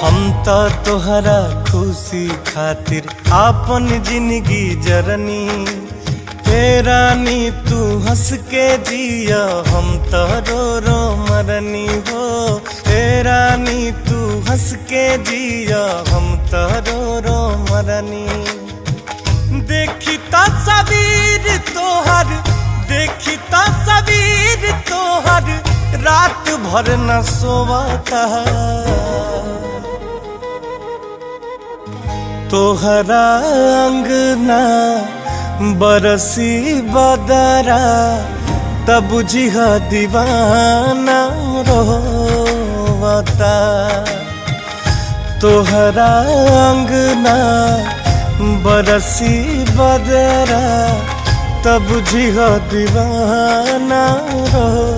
हम तो तोहरा खुशी खातिर आपन जिंदगी जरनी। हे रानी तू हंस के जिया हम तो रो रो मरनी हो। हे रानी तू हंस के जिया हम तो रो रो मरनी। देखी तस्वीर तोहर, देखी तस्वीर तोहर, रात भर न सोवता। तोहरा अंगना बरसी बदरा, तब बुझिह दीवाना रोवता। तोहरा अंगना बरसी बदरा, तब बुझिह दीवाना रोवता।